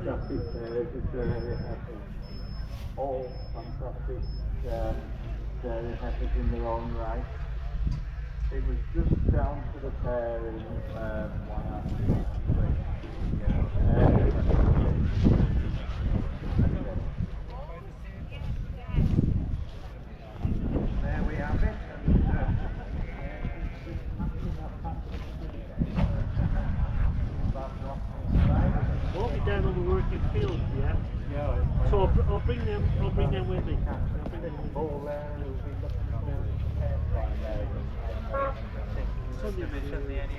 fantastic pairs, it's very happy. All fantastic dairy heifers in their own right. It was just down to the pairing why I there we have it. We'll be down on the working field, yeah. Yeah. So I'll bring them. I'll bring them with me. I'll bring them with me. Ball there, we'll be looking for hairline there. It's on the Commission, the NES